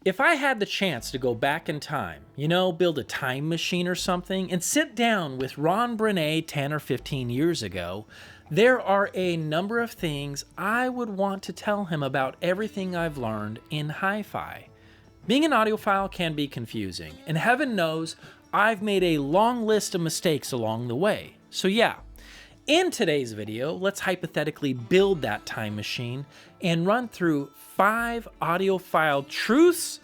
If I had the chance to go back in time, build a time machine or something, and sit down with Ron Brené 10 or 15 years ago, there are a number of things I would want to tell him about everything I've learned in hi-fi. Being an audiophile can be confusing, and heaven knows I've made a long list of mistakes along the way. So yeah, in today's video, let's hypothetically build that time machine and run through 5 audiophile truths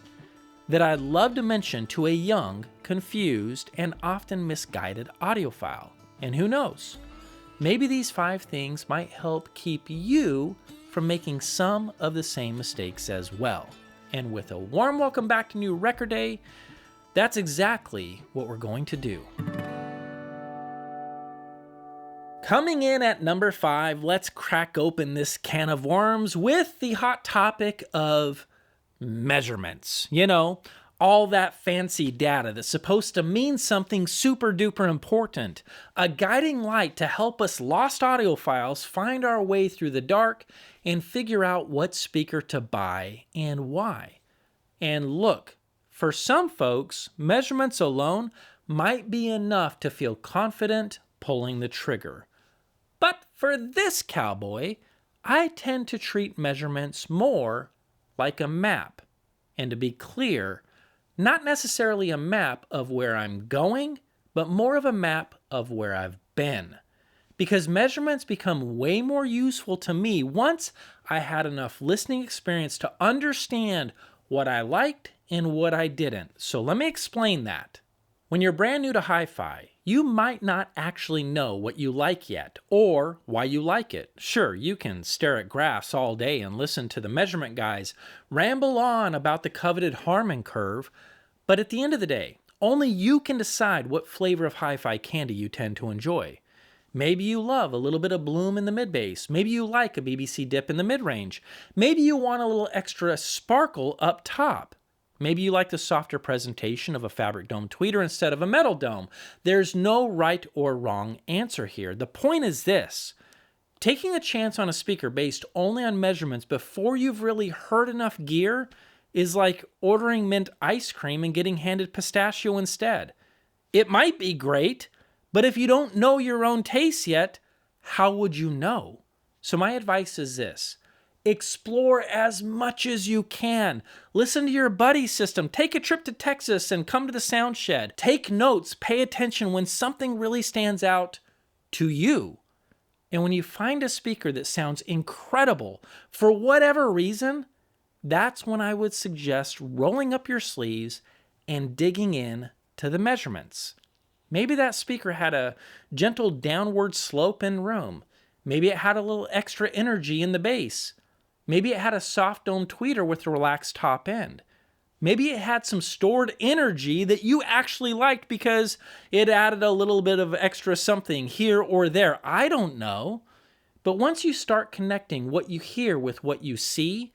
that I'd love to mention to a young, confused, and often misguided audiophile. And who knows, maybe these 5 things might help keep you from making some of the same mistakes as well. And with a warm welcome back to New Record Day, that's exactly what we're going to do. Coming in at number 5, let's crack open this can of worms with the hot topic of measurements. All that fancy data that's supposed to mean something super duper important. A guiding light to help us lost audiophiles find our way through the dark and figure out what speaker to buy and why. And look, for some folks, measurements alone might be enough to feel confident pulling the trigger. But for this cowboy, I tend to treat measurements more like a map. And to be clear, not necessarily a map of where I'm going, but more of a map of where I've been. Because measurements become way more useful to me once I had enough listening experience to understand what I liked and what I didn't. So let me explain that. When you're brand new to hi-fi, you might not actually know what you like yet, or why you like it. Sure, you can stare at graphs all day and listen to the measurement guys ramble on about the coveted Harmon curve, but at the end of the day, only you can decide what flavor of hi-fi candy you tend to enjoy. Maybe you love a little bit of bloom in the mid-bass. Maybe you like a BBC dip in the mid-range. Maybe you want a little extra sparkle up top. Maybe you like the softer presentation of a fabric dome tweeter instead of a metal dome. There's no right or wrong answer here. The point is this: taking a chance on a speaker based only on measurements before you've really heard enough gear is like ordering mint ice cream and getting handed pistachio instead. It might be great, but if you don't know your own taste yet, how would you know? So my advice is this: explore as much as you can. Listen to your buddy system. Take a trip to Texas and come to the sound shed. Take notes. Pay attention when something really stands out to you. And when you find a speaker that sounds incredible for whatever reason, that's when I would suggest rolling up your sleeves and digging in to the measurements. Maybe that speaker had a gentle downward slope in room. Maybe it had a little extra energy in the bass. Maybe it had a soft dome tweeter with a relaxed top end. Maybe it had some stored energy that you actually liked because it added a little bit of extra something here or there. I don't know. But once you start connecting what you hear with what you see,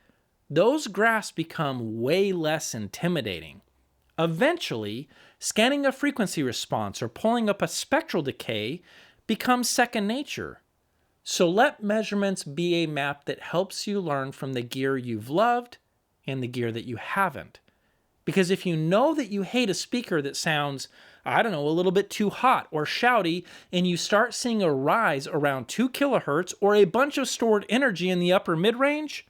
those graphs become way less intimidating. Eventually, scanning a frequency response or pulling up a spectral decay becomes second nature. So let measurements be a map that helps you learn from the gear you've loved and the gear that you haven't. Because if you know that you hate a speaker that sounds, a little bit too hot or shouty, and you start seeing a rise around 2 kilohertz or a bunch of stored energy in the upper mid-range,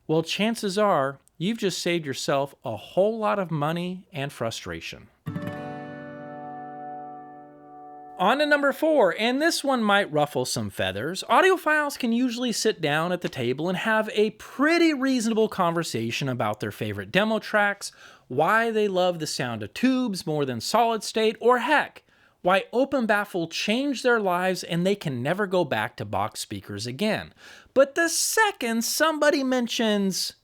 well, chances are you've just saved yourself a whole lot of money and frustration. On to number 4, and this one might ruffle some feathers. Audiophiles can usually sit down at the table and have a pretty reasonable conversation about their favorite demo tracks, why they love the sound of tubes more than solid state, or heck, why open baffle changed their lives and they can never go back to box speakers again. But the second somebody mentions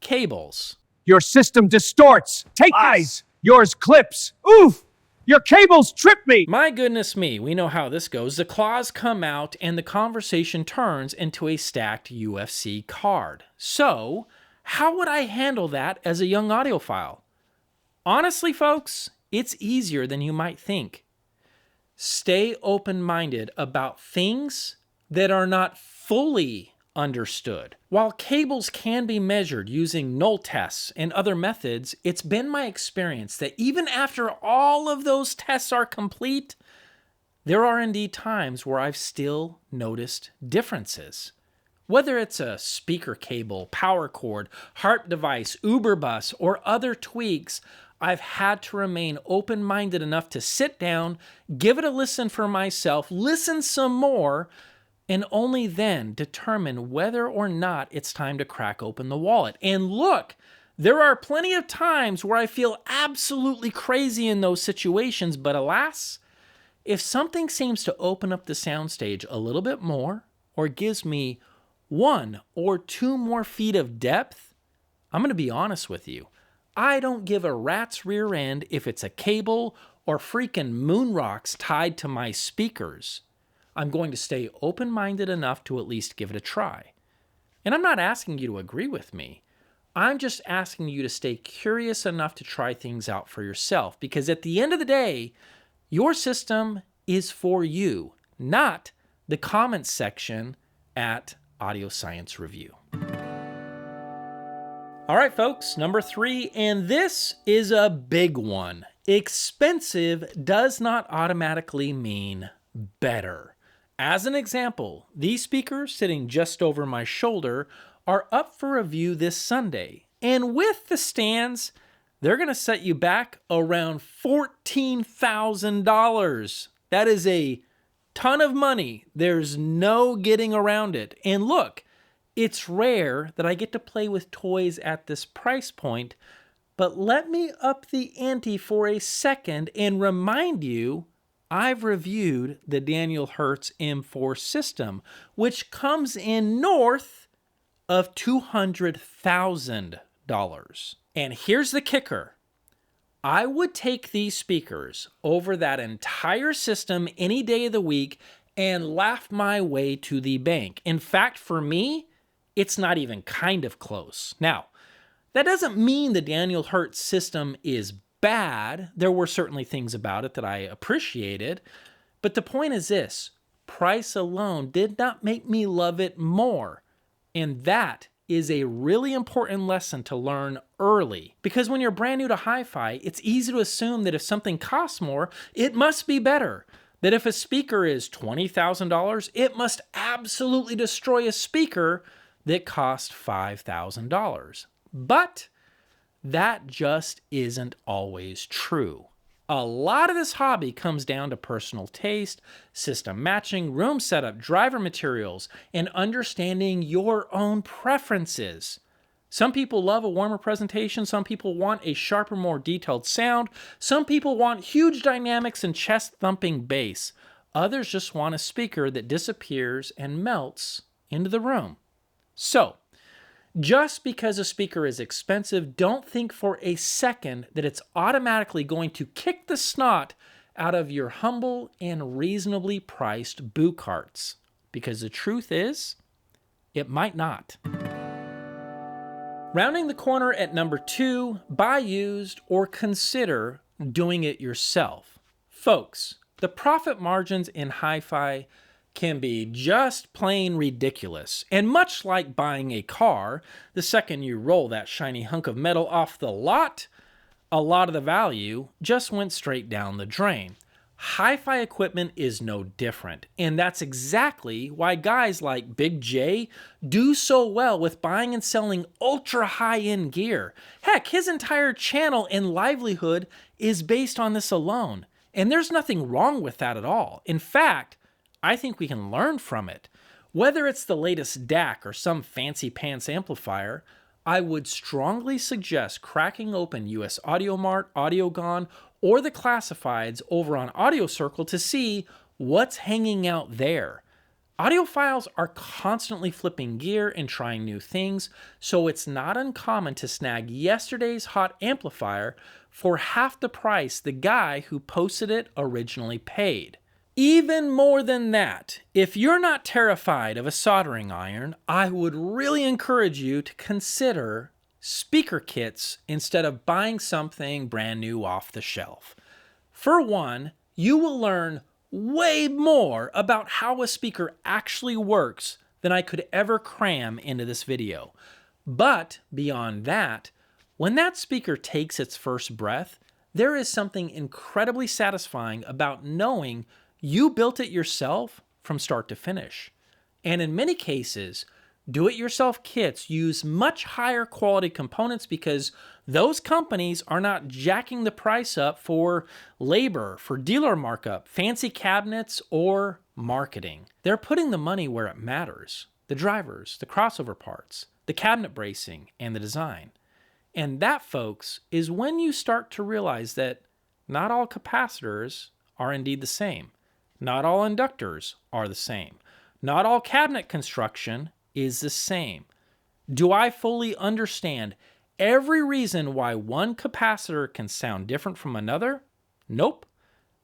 cables, your system distorts. Take lies. Yours clips. Oof! Your cables trip me! My goodness me, we know how this goes. The claws come out and the conversation turns into a stacked UFC card. So, how would I handle that as a young audiophile? Honestly, folks, it's easier than you might think. Stay open-minded about things that are not fully understood. While cables can be measured using null tests and other methods, it's been my experience that even after all of those tests are complete, there are indeed times where I've still noticed differences. Whether it's a speaker cable, power cord, harp device, Uber bus, or other tweaks, I've had to remain open-minded enough to sit down, give it a listen for myself, listen some more, and only then determine whether or not it's time to crack open the wallet. And look, there are plenty of times where I feel absolutely crazy in those situations, but alas, if something seems to open up the soundstage a little bit more, or gives me 1 or 2 more feet of depth, I'm going to be honest with you. I don't give a rat's rear end if it's a cable or freaking moon rocks tied to my speakers. I'm going to stay open-minded enough to at least give it a try. And I'm not asking you to agree with me. I'm just asking you to stay curious enough to try things out for yourself, because at the end of the day, your system is for you, not the comments section at Audio Science Review. All right, folks, number 3, and this is a big one. Expensive does not automatically mean better. As an example, these speakers sitting just over my shoulder are up for review this Sunday. And with the stands, they're going to set you back around $14,000. That is a ton of money. There's no getting around it. And look, it's rare that I get to play with toys at this price point, but let me up the ante for a second and remind you I've reviewed the Daniel Hertz M4 system, which comes in north of $200,000. And here's the kicker. I would take these speakers over that entire system any day of the week and laugh my way to the bank. In fact, for me, it's not even kind of close. Now, that doesn't mean the Daniel Hertz system is bad. There were certainly things about it that I appreciated. But the point is this, price alone did not make me love it more. And that is a really important lesson to learn early. Because when you're brand new to hi-fi, it's easy to assume that if something costs more, it must be better. That if a speaker is $20,000, it must absolutely destroy a speaker that cost $5,000. But that just isn't always true. A lot of this hobby comes down to personal taste, system matching, room setup, driver materials, and understanding your own preferences. Some people love a warmer presentation, some people want a sharper, more detailed sound, some people want huge dynamics and chest-thumping bass. Others just want a speaker that disappears and melts into the room. So, just because a speaker is expensive, don't think for a second that it's automatically going to kick the snot out of your humble and reasonably priced boo carts. Because the truth is, it might not. Rounding the corner at number 2, buy used or consider doing it yourself. Folks, the profit margins in hi-fi can be just plain ridiculous. And much like buying a car, the second you roll that shiny hunk of metal off the lot, a lot of the value just went straight down the drain. Hi-fi equipment is no different, and that's exactly why guys like Big J do so well with buying and selling ultra high-end gear. Heck, his entire channel and livelihood is based on this alone, and there's nothing wrong with that at all. In fact, I think we can learn from it. Whether it's the latest DAC or some fancy pants amplifier, I would strongly suggest cracking open US Audio Mart, AudioGone, or the classifieds over on Audio Circle to see what's hanging out there. Audiophiles are constantly flipping gear and trying new things, so it's not uncommon to snag yesterday's hot amplifier for half the price the guy who posted it originally paid. Even more than that, if you're not terrified of a soldering iron, I would really encourage you to consider speaker kits instead of buying something brand new off the shelf. For one, you will learn way more about how a speaker actually works than I could ever cram into this video. But beyond that, when that speaker takes its first breath, there is something incredibly satisfying about knowing you built it yourself from start to finish. And in many cases, do-it-yourself kits use much higher quality components because those companies are not jacking the price up for labor, for dealer markup, fancy cabinets, or marketing. They're putting the money where it matters: the drivers, the crossover parts, the cabinet bracing, and the design. And that, folks, is when you start to realize that not all capacitors are indeed the same. Not all inductors are the same. Not all cabinet construction is the same. Do I fully understand every reason why one capacitor can sound different from another? Nope,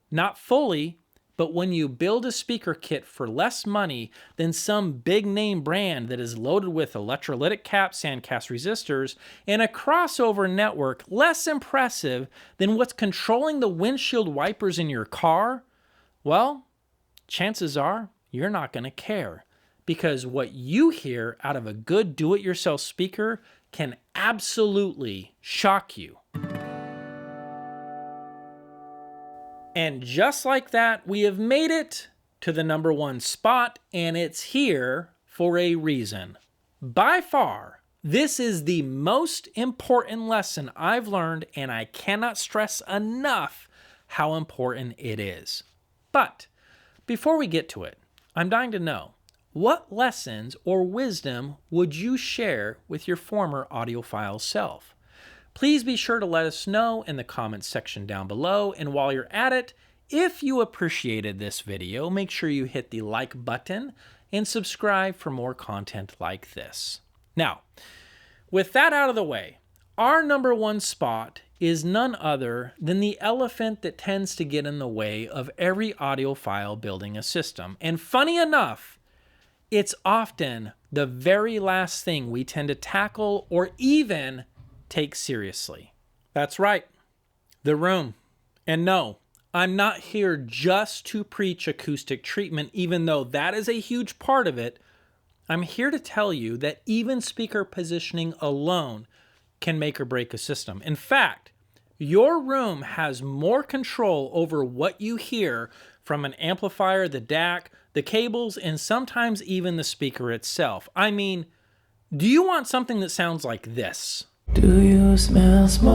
not fully. But when you build a speaker kit for less money than some big name brand that is loaded with electrolytic caps, sandcast resistors, and a crossover network less impressive than what's controlling the windshield wipers in your car, well, chances are you're not going to care, because what you hear out of a good do-it-yourself speaker can absolutely shock you. And just like that, we have made it to the number 1 spot, and it's here for a reason. By far, this is the most important lesson I've learned, and I cannot stress enough how important it is. But before we get to it, I'm dying to know, what lessons or wisdom would you share with your former audiophile self? Please be sure to let us know in the comments section down below. And while you're at it, if you appreciated this video, make sure you hit the like button and subscribe for more content like this. Now, with that out of the way, our number 1 spot is none other than the elephant that tends to get in the way of every audiophile building a system. And funny enough, it's often the very last thing we tend to tackle or even take seriously. That's right, the room. And no, I'm not here just to preach acoustic treatment, even though that is a huge part of it. I'm here to tell you that even speaker positioning alone can make or break a system. In fact, your room has more control over what you hear from an amplifier, the DAC, the cables, and sometimes even the speaker itself. I mean, do you want something that sounds like this? Do you smell smoke?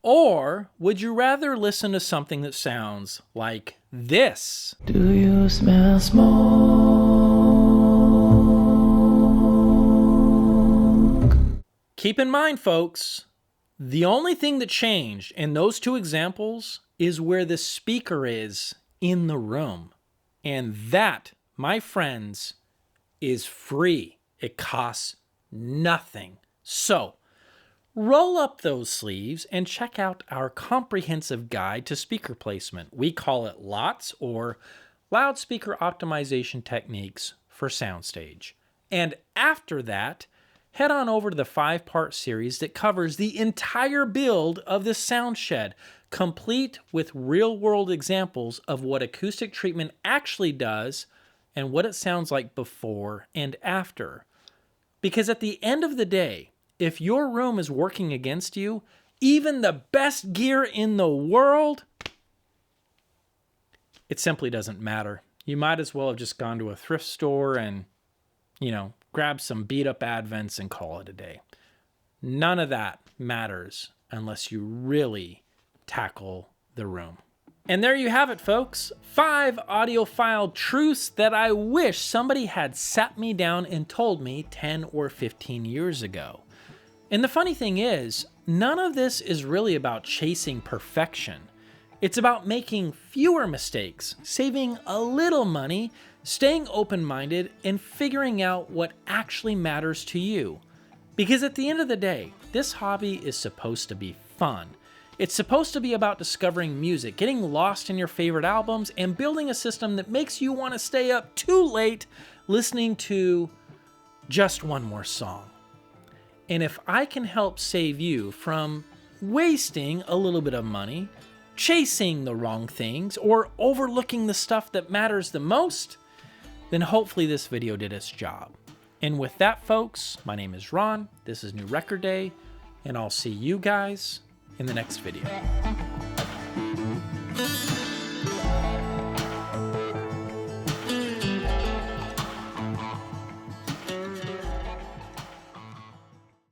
Or would you rather listen to something that sounds like this? Do you smell smoke? Keep in mind, folks, the only thing that changed in those 2 examples is where the speaker is in the room. And that, my friends, is free. It costs nothing. So, roll up those sleeves and check out our comprehensive guide to speaker placement. We call it LOTS, or Loudspeaker Optimization Techniques for Soundstage. And after that, head on over to the 5-part series that covers the entire build of the sound shed, complete with real-world examples of what acoustic treatment actually does and what it sounds like before and after. Because at the end of the day, if your room is working against you, even the best gear in the world, it simply doesn't matter. You might as well have just gone to a thrift store and, grab some beat-up Advents and call it a day. None of that matters unless you really tackle the room. And there you have it, folks. 5 audiophile truths that I wish somebody had sat me down and told me 10 or 15 years ago. And the funny thing is, none of this is really about chasing perfection. It's about making fewer mistakes, saving a little money, staying open-minded, and figuring out what actually matters to you. Because at the end of the day, this hobby is supposed to be fun. It's supposed to be about discovering music, getting lost in your favorite albums, and building a system that makes you want to stay up too late listening to just one more song. And if I can help save you from wasting a little bit of money chasing the wrong things or overlooking the stuff that matters the most, then hopefully this video did its job. And with that, folks, my name is Ron. This is New Record Day, and I'll see you guys in the next video.